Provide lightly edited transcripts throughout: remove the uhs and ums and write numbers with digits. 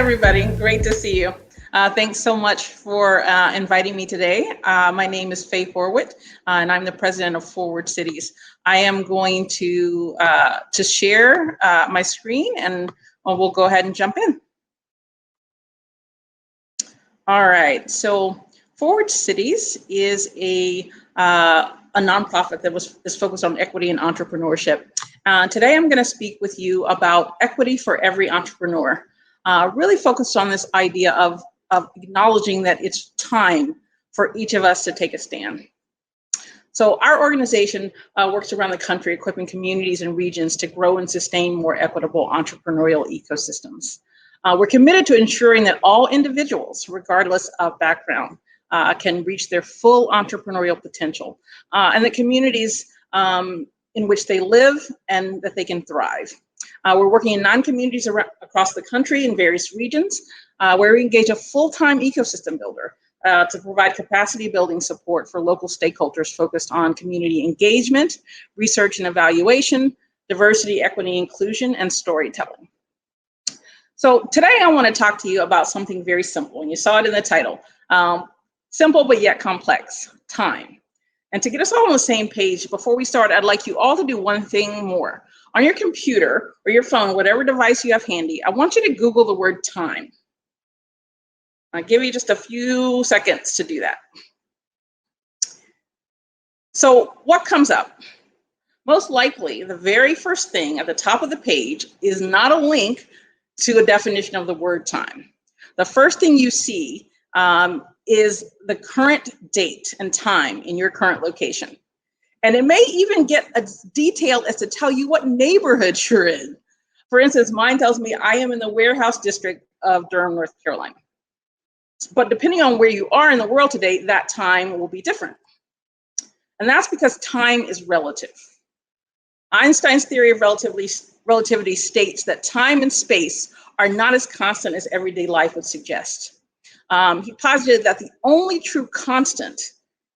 everybody. Great to see you. Thanks so much for inviting me today. My name is Fay Horwitt, and I'm the president of Forward Cities. I am going to share my screen, and we'll go ahead and jump in. All right. So Forward Cities is a nonprofit that is focused on equity and entrepreneurship. Today, I'm going to speak with you about equity for every entrepreneur. Really focused on this idea of acknowledging that it's time for each of us to take a stand. So our organization works around the country, equipping communities and regions to grow and sustain more equitable entrepreneurial ecosystems. We're committed to ensuring that all individuals, regardless of background, can reach their full entrepreneurial potential, and the communities in which they live and that they can thrive. We're working in 9 communities across the country in various regions, where we engage a full-time ecosystem builder to provide capacity building support for local stakeholders focused on community engagement, research and evaluation, diversity, equity, inclusion, and storytelling. So today I want to talk to you about something very simple, and you saw it in the title. Simple but yet complex, time. And to get us all on the same page, before we start, I'd like you all to do one thing more. On your computer or your phone, whatever device you have handy, I want you to Google the word time. I'll give you just a few seconds to do that. So what comes up? Most likely, the very first thing at the top of the page is not a link to a definition of the word time. The first thing you see is the current date and time in your current location. And it may even get a detail as to tell you what neighborhood you're in. For instance, mine tells me I am in the Warehouse District of Durham, North Carolina. But depending on where you are in the world today, that time will be different. And that's because time is relative. Einstein's theory of relativity states that time and space are not as constant as everyday life would suggest. He posited that the only true constant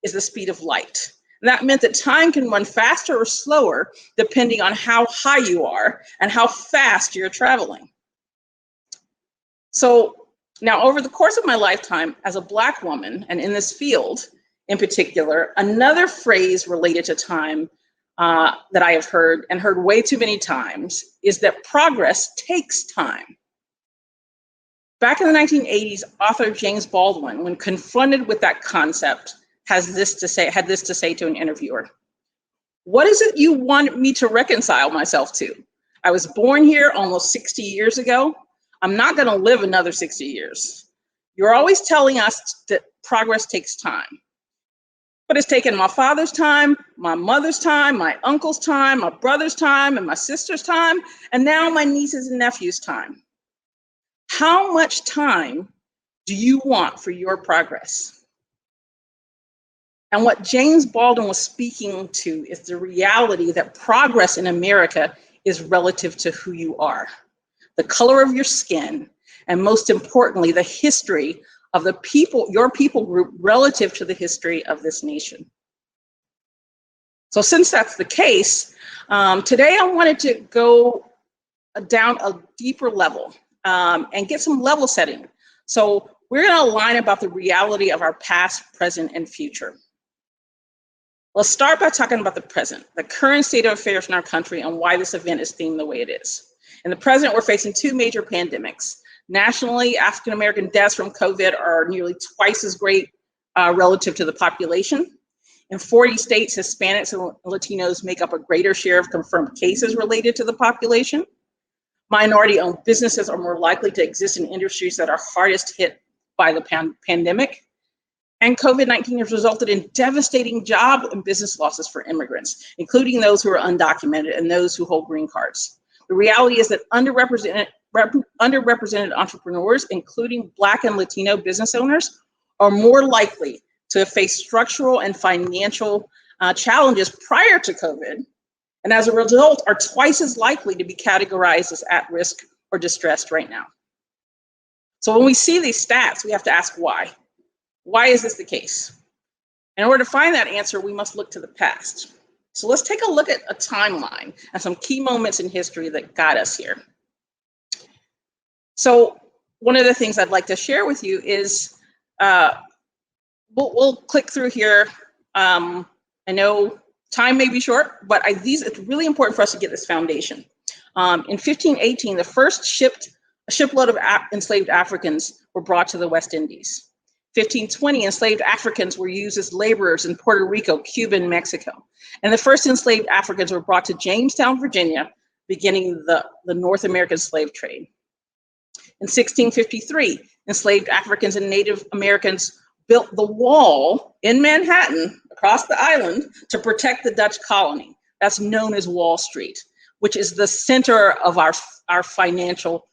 is the speed of light. And that meant that time can run faster or slower depending on how high you are and how fast you're traveling. So now, over the course of my lifetime as a Black woman, and in this field in particular, another phrase related to time that I have heard way too many times is that progress takes time. Back in the 1980s, author James Baldwin, when confronted with that concept, had this to say to an interviewer: "What is it you want me to reconcile myself to? I was born here almost 60 years ago. I'm not going to live another 60 years. You're always telling us that progress takes time. But it's taken my father's time, my mother's time, my uncle's time, my brother's time, and my sister's time, and now my nieces and nephews' time. How much time do you want for your progress?" And what James Baldwin was speaking to is the reality that progress in America is relative to who you are, the color of your skin, and most importantly, the history of the people, your people group, relative to the history of this nation. So since that's the case, today I wanted to go down a deeper level and get some level setting. So we're going to align about the reality of our past, present, and future. Let's start by talking about the present, the current state of affairs in our country, and why this event is themed the way it is. In the present, we're facing 2 major pandemics. Nationally, African-American deaths from COVID are nearly twice as great relative to the population. In 40 states, Hispanics and Latinos make up a greater share of confirmed cases related to the population. Minority-owned businesses are more likely to exist in industries that are hardest hit by the pandemic. And COVID-19 has resulted in devastating job and business losses for immigrants, including those who are undocumented and those who hold green cards. The reality is that underrepresented entrepreneurs, including Black and Latino business owners, are more likely to face structural and financial challenges prior to COVID, and as a result are twice as likely to be categorized as at risk or distressed right now. So when we see these stats, we have to ask why. Why is this the case? In order to find that answer, we must look to the past. So let's take a look at a timeline and some key moments in history that got us here. So one of the things I'd like to share with you is, we'll click through here. I know time may be short, but it's really important for us to get this foundation. In 1518, the first shipload of enslaved Africans were brought to the West Indies. 1520, enslaved Africans were used as laborers in Puerto Rico, Cuba, and Mexico. And the first enslaved Africans were brought to Jamestown, Virginia, beginning the North American slave trade. In 1653, enslaved Africans and Native Americans built the wall in Manhattan across the island to protect the Dutch colony. That's known as Wall Street, which is the center of our financial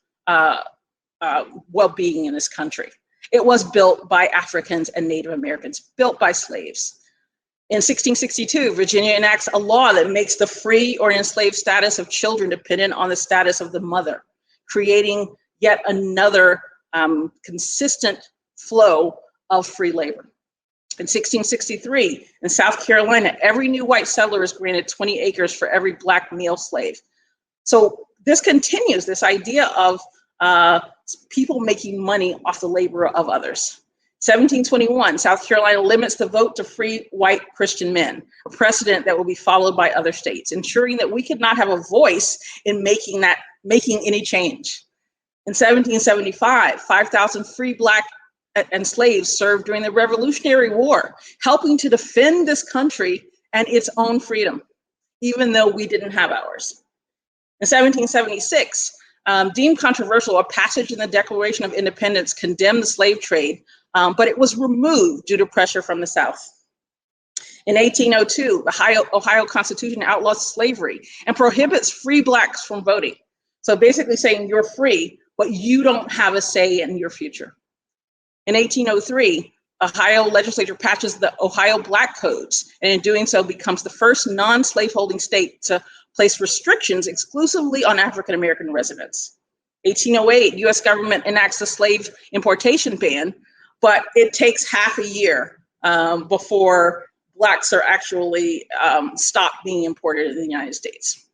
well-being in this country. It was built by Africans and Native Americans, built by slaves. In 1662, Virginia enacts a law that makes the free or enslaved status of children dependent on the status of the mother, creating yet another consistent flow of free labor. In 1663, in South Carolina, every new white settler is granted 20 acres for every Black male slave. So this continues, this idea of people making money off the labor of others. 1721, South Carolina limits the vote to free white Christian men, a precedent that will be followed by other states, ensuring that we could not have a voice in making any change. In 1775, 5,000 free Black and slaves served during the Revolutionary War, helping to defend this country and its own freedom, even though we didn't have ours. In 1776, deemed controversial, a passage in the Declaration of Independence condemned the slave trade, but it was removed due to pressure from the South. In 1802, the Ohio Constitution outlaws slavery and prohibits free Blacks from voting. So basically saying you're free, but you don't have a say in your future. In 1803, Ohio legislature passes the Ohio Black Codes, and in doing so becomes the first non-slaveholding state to place restrictions exclusively on African-American residents. 1808, US government enacts the slave importation ban, but it takes half a year before Blacks are actually stopped being imported in the United States.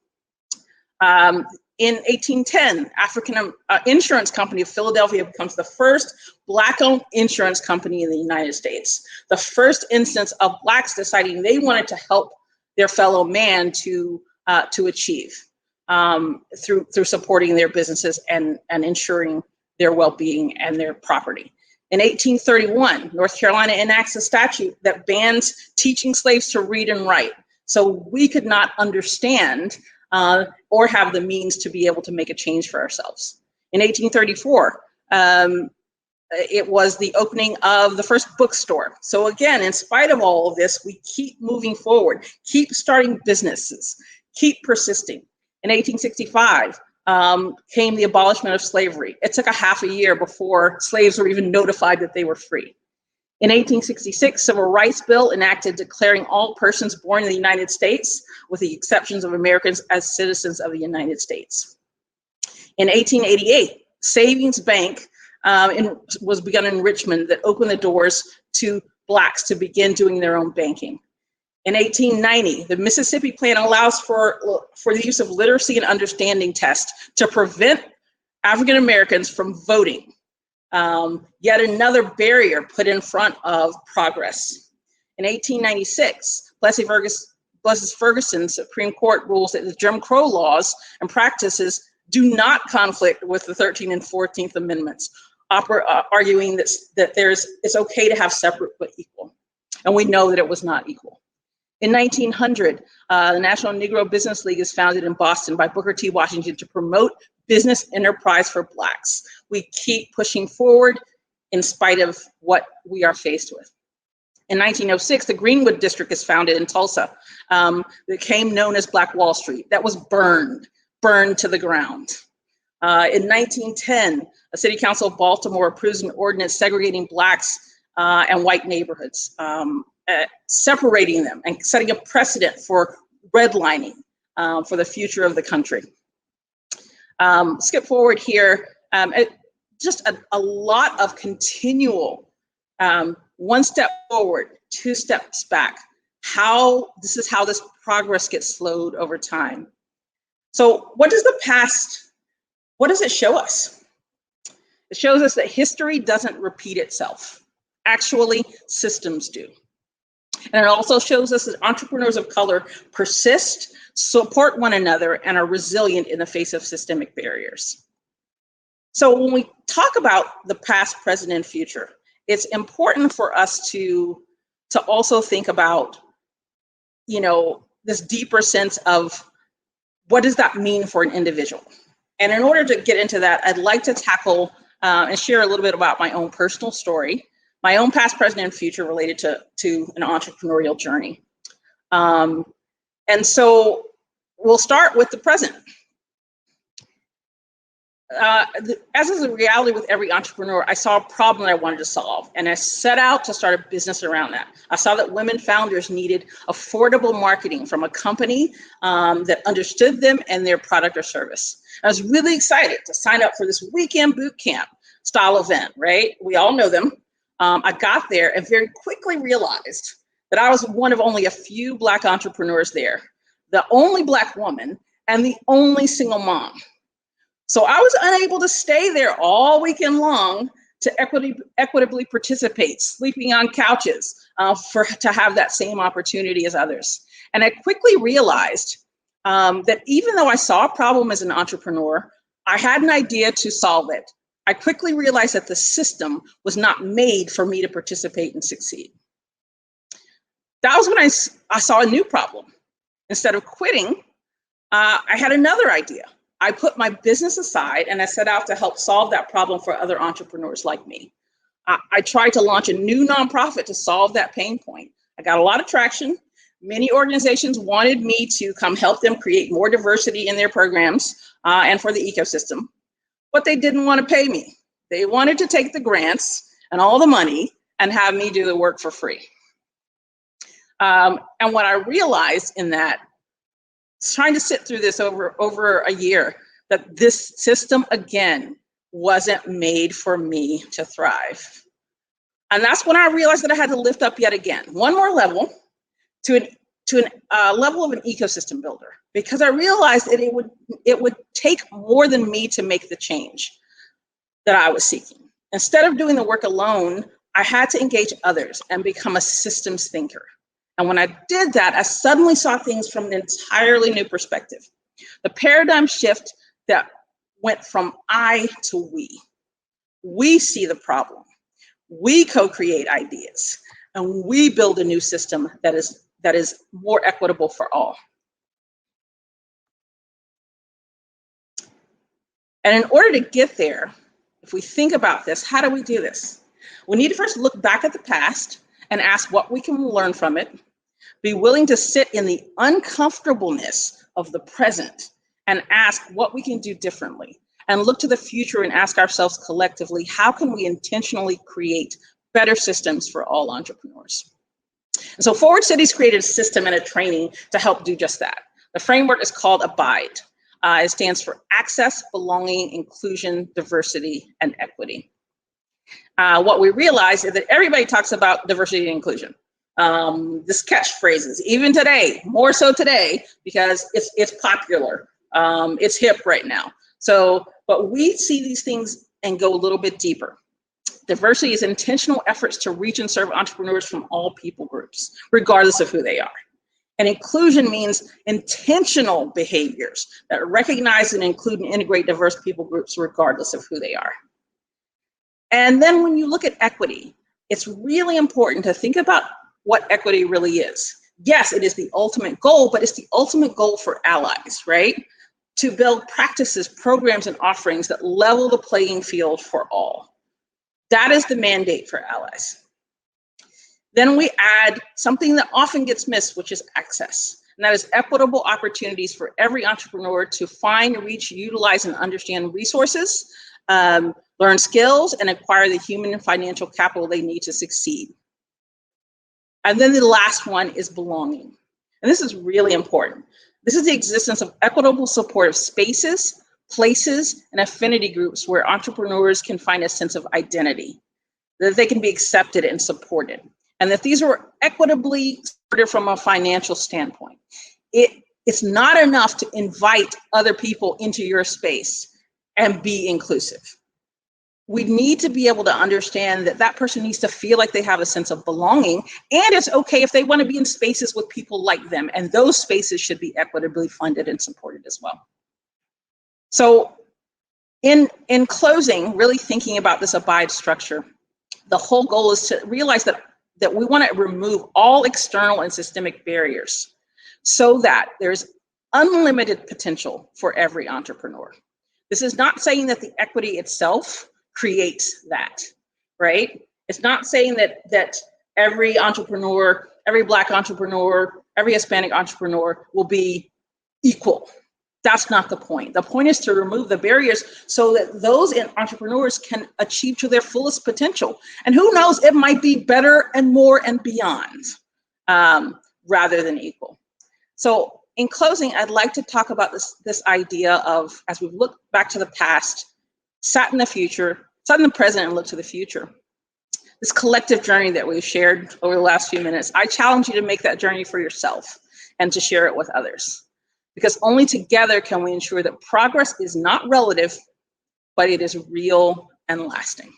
In 1810, African Insurance Company of Philadelphia becomes the first Black-owned insurance company in the United States. The first instance of Blacks deciding they wanted to help their fellow man to achieve through supporting their businesses and ensuring their well-being and their property. In 1831, North Carolina enacts a statute that bans teaching slaves to read and write. So we could not understand or have the means to be able to make a change for ourselves. In 1834, it was the opening of the first bookstore. So again, in spite of all of this, we keep moving forward, keep starting businesses, keep persisting. In 1865, came the abolishment of slavery. It took a half a year before slaves were even notified that they were free. In 1866, Civil Rights Bill enacted declaring all persons born in the United States, with the exceptions of Americans, as citizens of the United States. In 1888, Savings Bank was begun in Richmond that opened the doors to Blacks to begin doing their own banking. In 1890, the Mississippi Plan allows for the use of literacy and understanding tests to prevent African Americans from voting. Yet another barrier put in front of progress. In 1896, Plessy Ferguson Supreme Court rules that the Jim Crow laws and practices do not conflict with the 13th and 14th Amendments, arguing that it's okay to have separate but equal. And we know that it was not equal. In 1900, the National Negro Business League is founded in Boston by Booker T. Washington to promote business enterprise for Blacks. We keep pushing forward in spite of what we are faced with. In 1906, the Greenwood District is founded in Tulsa. That became known as Black Wall Street. That was burned to the ground. In 1910, a city council of Baltimore approves an ordinance segregating Blacks and white neighborhoods, separating them and setting a precedent for redlining for the future of the country. Skip forward here, just a lot of continual, one step forward, two steps back. This is how this progress gets slowed over time. So what does the past, what does it show us? It shows us that history doesn't repeat itself. Actually, systems do. And it also shows us that entrepreneurs of color persist, support one another, and are resilient in the face of systemic barriers. So when we talk about the past, present, and future, it's important for us to also think about, you know, this deeper sense of what does that mean for an individual? And in order to get into that, I'd like to tackle and share a little bit about my own personal story, my own past, present, and future related to an entrepreneurial journey. And so we'll start with the present. As is the reality with every entrepreneur, I saw a problem that I wanted to solve, and I set out to start a business around that. I saw that women founders needed affordable marketing from a company that understood them and their product or service. I was really excited to sign up for this weekend boot camp style event, right? We all know them. I got there and very quickly realized that I was one of only a few Black entrepreneurs there, the only Black woman, and the only single mom. So I was unable to stay there all weekend long to equitably participate, sleeping on couches to have that same opportunity as others. And I quickly realized that even though I saw a problem as an entrepreneur, I had an idea to solve it. I quickly realized that the system was not made for me to participate and succeed. That was when I saw a new problem. Instead of quitting, I had another idea. I put my business aside and I set out to help solve that problem for other entrepreneurs like me. I tried to launch a new nonprofit to solve that pain point. I got a lot of traction. Many organizations wanted me to come help them create more diversity in their programs and for the ecosystem, but they didn't want to pay me. They wanted to take the grants and all the money and have me do the work for free. And what I realized in that, trying to sit through this over a year, that this system, again, wasn't made for me to thrive. And that's when I realized that I had to lift up yet again, one more level to a level of an ecosystem builder, because I realized that it would take more than me to make the change that I was seeking. Instead of doing the work alone, I had to engage others and become a systems thinker. And when I did that, I suddenly saw things from an entirely new perspective. The paradigm shift that went from I to we. We see the problem. We co-create ideas, and we build a new system that is more equitable for all. And in order to get there, if we think about this, how do we do this? We need to first look back at the past and ask what we can learn from it, be willing to sit in the uncomfortableness of the present and ask what we can do differently, and look to the future and ask ourselves collectively, how can we intentionally create better systems for all entrepreneurs? And so Forward Cities created a system and a training to help do just that. The framework is called ABIDE. It stands for Access, Belonging, Inclusion, Diversity, and Equity. What we realize is that everybody talks about diversity and inclusion. This catchphrases, even today, more so today, because it's popular, it's hip right now. So, but we see these things and go a little bit deeper. Diversity is intentional efforts to reach and serve entrepreneurs from all people groups, regardless of who they are. And inclusion means intentional behaviors that recognize and include and integrate diverse people groups, regardless of who they are. And then when you look at equity, it's really important to think about what equity really is. Yes, it is the ultimate goal, but it's the ultimate goal for allies, right? To build practices, programs, and offerings that level the playing field for all. That is the mandate for allies. Then we add something that often gets missed, which is access. And that is equitable opportunities for every entrepreneur to find, reach, utilize, and understand resources, learn skills, and acquire the human and financial capital they need to succeed. And then the last one is belonging. And this is really important. This is the existence of equitable supportive spaces, places, and affinity groups where entrepreneurs can find a sense of identity, that they can be accepted and supported, and that these are equitably supported from a financial standpoint. It's not enough to invite other people into your space and be inclusive. we need to be able to understand that that person needs to feel like they have a sense of belonging, and it's okay if they want to be in spaces with people like them, and those spaces should be equitably funded and supported as well. So in closing, really thinking about this abide structure, the whole goal is to realize that we want to remove all external and systemic barriers so that there's unlimited potential for every entrepreneur. This is not saying that the equity itself creates that, right? It's not saying that every entrepreneur, every Black entrepreneur, every Hispanic entrepreneur will be equal. That's not the point. The point is to remove the barriers so that those entrepreneurs can achieve to their fullest potential. And who knows, it might be better and more and beyond, rather than equal. So in closing, I'd like to talk about this idea of, as we look back to the past, sat in the present, and look to the future. This collective journey that we've shared over the last few minutes, I challenge you to make that journey for yourself and to share it with others. Because only together can we ensure that progress is not relative, but it is real and lasting.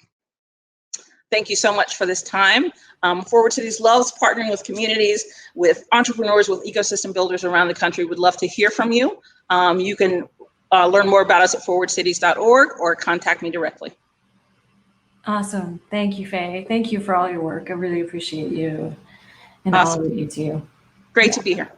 Thank you so much for this time. Forward Cities loves partnering with communities, with entrepreneurs, with ecosystem builders around the country. We'd love to hear from you. You can learn more about us at forwardcities.org or contact me directly. Awesome. Thank you, Fay. Thank you for all your work. I really appreciate you and Awesome. all that you do. Great to be here.